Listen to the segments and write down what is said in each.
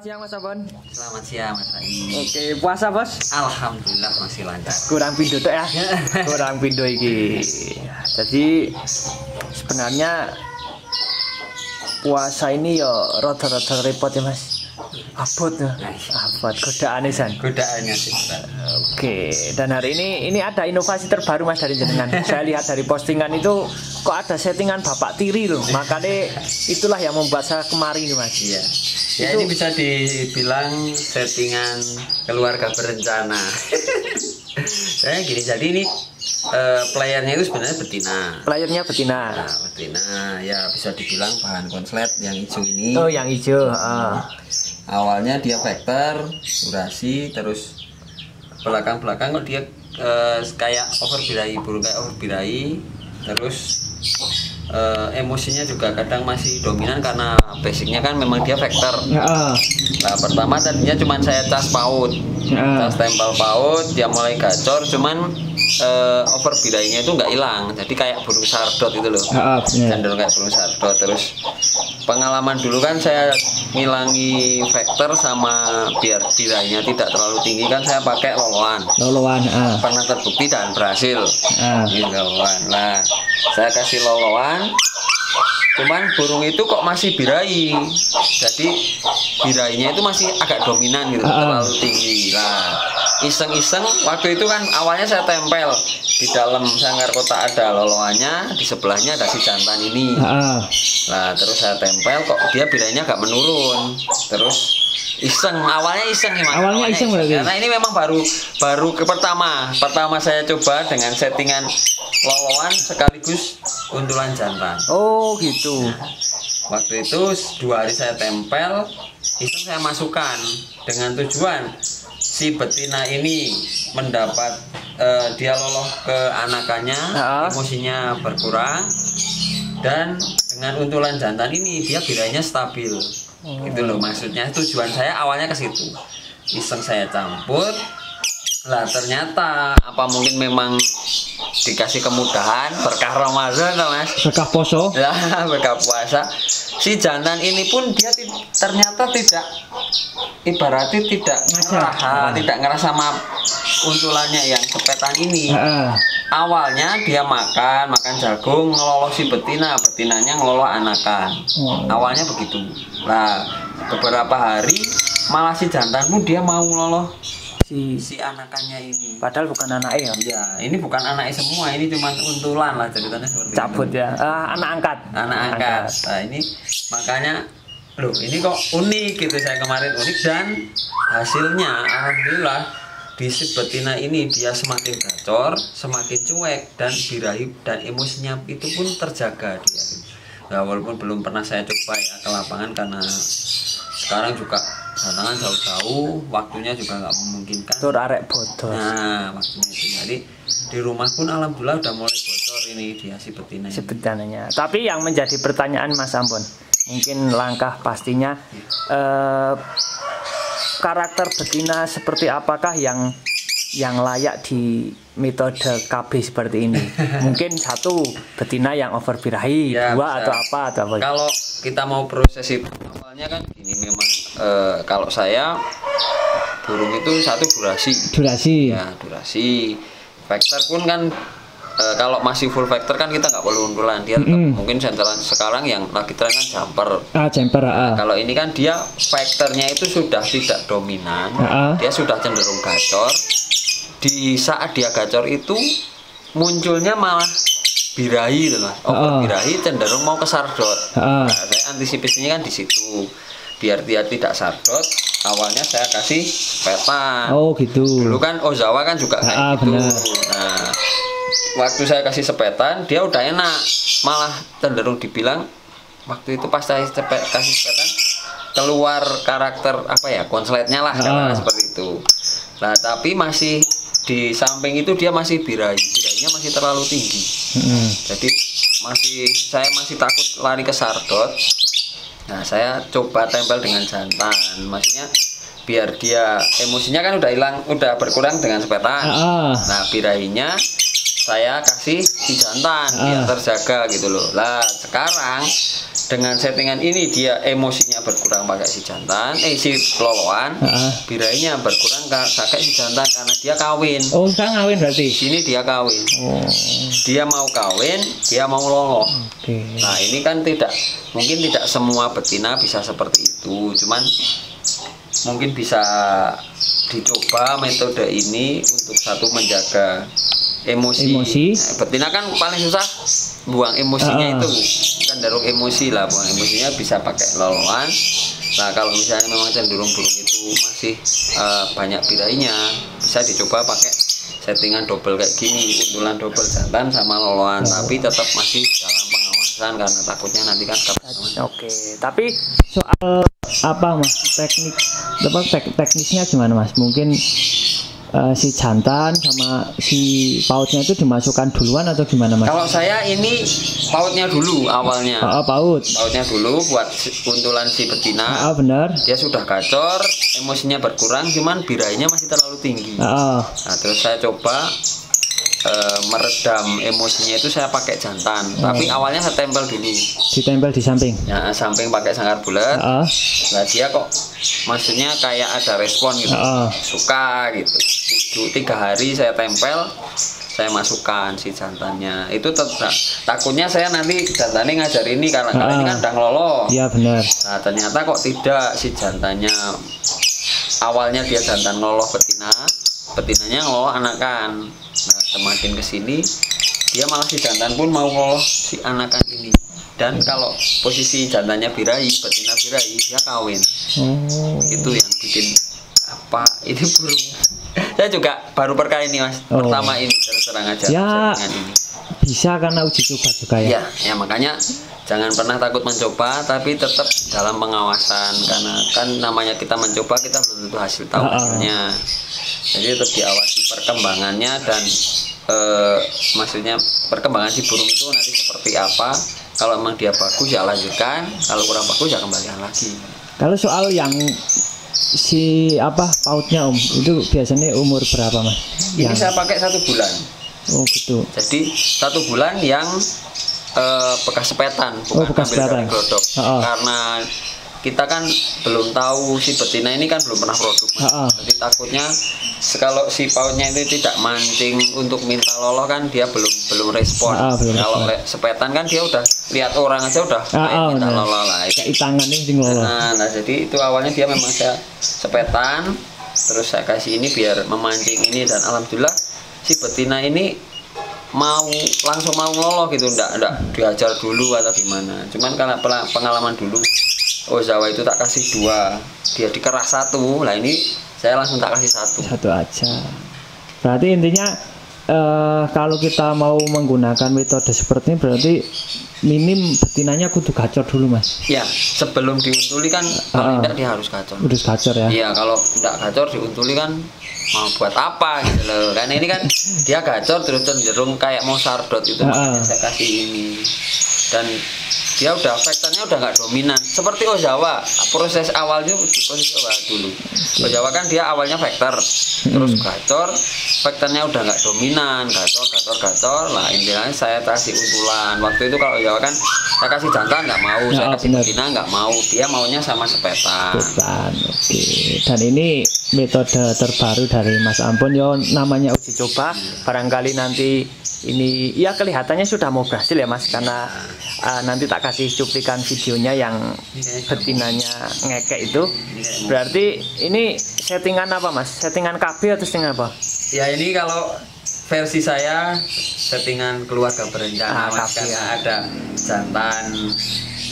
siang Mas Abon. Selamat siang Mas Rai. Oke, puasa Bos? Alhamdulillah masih lancar. Kurang pindo tok ya. Kurang pindo iki. Jadi sebenarnya puasa ini ya rada-rada repot ya Mas. Abot ya. Abot godaane san. Godaannya sih. Oke, dan hari ini ada inovasi terbaru Mas dari jenengan. Saya lihat dari postingan itu kok ada settingan bapak tiri loh. Makanya itulah yang membuat saya kemari nih Mas. Iya. Ya itu... ini bisa dibilang settingan keluarga berencana. Saya gini, jadi ini playernya itu sebenarnya betina. Playernya betina. Nah, betina ya bisa dibilang bahan konslet yang hijau ini. Oh, yang hijau. Awalnya dia vector, durasi, terus belakang-belakang kok dia kayak overbirahi, burung kayak overbirahi, terus emosinya juga kadang masih dominan karena basicnya kan memang dia vector. Nah pertama tadinya cuman saya cas paut, cas tempel paut, dia mulai gacor, cuman overbirahinya itu nggak hilang, jadi kayak burung sardot itu loh, cenderung kayak burung sardot. Terus pengalaman dulu kan saya ngilangi vector sama biar birahinya tidak terlalu tinggi kan saya pakai loloan. Pernah terbukti dan berhasil. Ini loloan. Nah saya kasih loloan, cuman burung itu kok masih birahi, jadi birahinya itu masih agak dominan gitu, terlalu tinggi. Nah iseng-iseng waktu itu kan awalnya saya tempel di dalam sangkar kotak ada loloannya, di sebelahnya ada si jantan ini. Nah terus saya tempel kok dia birahinya agak menurun. Terus iseng, awalnya iseng nih Mas. Awalnya iseng berarti. Karena ini memang baru ke pertama saya coba dengan settingan loloan sekaligus untulan jantan. Oh gitu. Nah, waktu itu 2 hari saya tempel, itu saya masukkan dengan tujuan si betina ini mendapat dia loloh ke anakannya, emosinya berkurang, dan dengan untulan jantan ini dia birahinya stabil. Itu loh maksudnya, tujuan saya awalnya ke situ. Iseng saya campur. Lah ternyata apa mungkin memang dikasih kemudahan berkah Ramadan Mas, berkah poso lah, berkah puasa, si jantan ini pun dia ternyata tidak, ibaratnya tidak ngerasa sama untulannya yang cepetan ini. Awalnya dia makan jagung, ngeloloh si betinanya ngeloloh anakan. Awalnya begitu. Nah beberapa hari malah si jantan pun dia mau ngeloloh si anakannya ini. Padahal bukan anaknya ya? Ya, ini bukan anaknya semua, ini cuma untulan lah ceritanya seperti cabut itu. Ya, anak angkat. Nah ini makanya, loh ini kok unik gitu, saya kemarin unik dan hasilnya alhamdulillah di si betina ini dia semakin gacor, semakin cuek, dan birahi dan emosinya itu pun terjaga dia. Nah, walaupun belum pernah saya coba ya ke lapangan karena sekarang juga tantangan jauh-jauh, waktunya juga nggak memungkinkan. Tur arek bodos. Nah, waktunya itu. Jadi di rumah pun alhamdulillah udah mulai bocor ini dia si betina. Si betinanya. Tapi yang menjadi pertanyaan Mas Ambon, mungkin langkah pastinya karakter betina seperti apakah yang layak di metode KB seperti ini? Mungkin satu betina yang overbirahi, ya, 2 bisa. Atau apa? Kalau kita mau proses itu awalnya kan ini memang kalau saya burung itu satu durasi ya, durasi vector pun kan kalau masih full vector kan kita nggak perlu untulan, dia mungkin sentelan sekarang yang lagi tren kan jumper. Nah, kalau ini kan dia vectornya itu sudah tidak dominan, dia sudah cenderung gacor. Di saat dia gacor itu munculnya malah birahi gitu Mas. Birahi cenderung mau ke sardot. Nah, saya antisipasinya kan di situ. Biar dia tidak sardot, awalnya saya kasih sepetan. Oh gitu. Dulu kan Ozawa kan juga kayak gitu. Nah, waktu saya kasih sepetan, dia udah enak. Malah cenderung dibilang waktu itu pas saya kasih sepetan keluar karakter apa ya, konsletnya lah, seperti itu. Nah, tapi masih di samping itu dia masih birahinya masih terlalu tinggi. Jadi saya masih takut lari ke sardot. Nah saya coba tempel dengan jantan, maksudnya biar dia emosinya kan udah hilang, udah berkurang dengan sepetan. Nah birahinya saya kasih di jantan biar terjaga gitu loh. Lah sekarang dengan settingan ini dia emosinya berkurang pakai si jantan, si loloan, birainya berkurang pakai si jantan karena dia kawin. Oh, sekarang kawin berarti? Di sini dia kawin. Dia mau kawin, dia mau lolo. Nah ini kan mungkin tidak semua betina bisa seperti itu, cuman mungkin bisa dicoba metode ini untuk satu menjaga emosi. Nah, betina kan paling susah buang emosinya itu, cenderung emosi lah, buang emosinya bisa pakai loloan. Nah kalau misalnya memang cenderung burung itu masih banyak birainya, bisa dicoba pakai settingan double kayak gini, untulan double jantan sama loloan, tapi tetap masih dalam pengawasan karena takutnya nanti kan Oke, tapi soal apa mas, teknisnya gimana mas? Mungkin si jantan sama si pautnya itu dimasukkan duluan atau gimana mas? Kalau saya ini pautnya dulu awalnya. Pautnya dulu buat untulan si betina. Benar. Dia sudah gacor, emosinya berkurang, cuman birainya masih terlalu tinggi. Nah terus saya coba meredam emosinya itu saya pakai jantan, tapi awalnya saya tempel dulu. Ditempel di samping? Ya, samping pakai sangkar bulat. Nah dia kok maksudnya kayak ada respon gitu, suka gitu. 3 hari saya tempel, saya masukkan si jantannya. Itu takutnya saya nanti jantannya ngajar ini karena ini kan udah ngelolo. Iya benar. Nah ternyata kok tidak, si jantannya awalnya dia jantan ngelolo betinanya ngelolo anakan. Nah semakin kesini dia malah si jantan pun mau ngelolo si anakan ini. Dan kalau posisi jantannya birahi, betina birahi, dia kawin. Itu yang bikin apa ini burung. Saya juga baru perkali ini mas, pertama ini terus terang aja. Ya ini. Bisa karena uji coba juga ya. Ya makanya jangan pernah takut mencoba, tapi tetap dalam pengawasan karena kan namanya kita mencoba, kita belum tentu tahu hasilnya. Jadi tetap diawasi perkembangannya dan maksudnya perkembangan si burung itu nanti seperti apa. Kalau memang dia bagus ya lanjutkan, kalau kurang bagus ya kembalikan lagi. Kalau soal yang si pautnya itu biasanya umur berapa mas? Ini saya pakai 1 bulan. Oh gitu. Jadi 1 bulan yang bekas sepetan, bukan bekas sepetan. Karena kita kan belum tahu si betina ini kan belum pernah produk mas. Jadi takutnya kalau si pautnya itu tidak mancing untuk minta lolo kan dia belum respon. Kalau sepetan kan dia udah lihat orang aja udah minta lolo lah. Kayak tangan ini lolo. Nah jadi itu awalnya dia memang saya sepetan, terus saya kasih ini biar memancing ini, dan alhamdulillah si betina ini langsung mau lolo gitu, enggak diajar dulu atau gimana. Cuman karena pengalaman dulu Ozawa itu tak kasih 2, dia dikeras 1, lah ini saya langsung tak kasih 1 aja. Berarti intinya kalau kita mau menggunakan metode seperti ini berarti minim betinanya kudu gacor dulu mas. Ya sebelum diuntuli kan paling tidak dia harus gacor. Harus gacor ya. Iya kalau tidak gacor diuntuli kan mau buat apa gitu loh. Karena ini kan dia gacor terus cenderung kayak mau sardot itu, makanya saya kasih ini. Dan dia udah vektornya udah nggak dominan seperti Ozawa. Proses awalnya di posisi Ozawa dulu. Ozawa kan dia awalnya vektor terus gacor, vektornya udah nggak dominan, gacor lah. Intinya saya kasih untulan. Waktu itu kalau Ozawa kan saya kasih jantan nggak mau, saya kasih betina nggak mau, dia maunya sama sepetan. Oke. Dan ini metode terbaru dari Mas Ampun yo, namanya uji coba. Barangkali nanti ini ya kelihatannya sudah mau berhasil ya mas, karena nanti tak kasih cuplikan videonya yang betinanya ngekek itu. Berarti ini settingan apa mas? Settingan KB atau settingan apa? Ya ini kalau versi saya settingan keluarga berencana mas, karena ada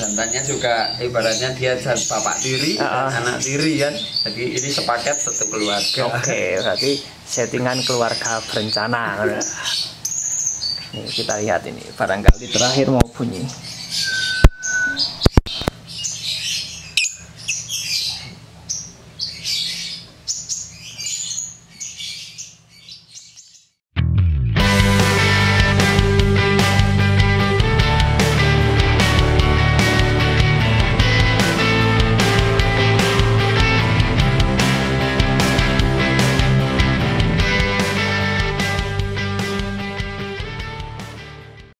jantannya juga ibaratnya dia bapak tiri dan anak tiri kan, jadi ini sepaket satu keluarga. Oke, berarti settingan keluarga berencana. Nih kita lihat ini barangkali terakhir mau bunyi.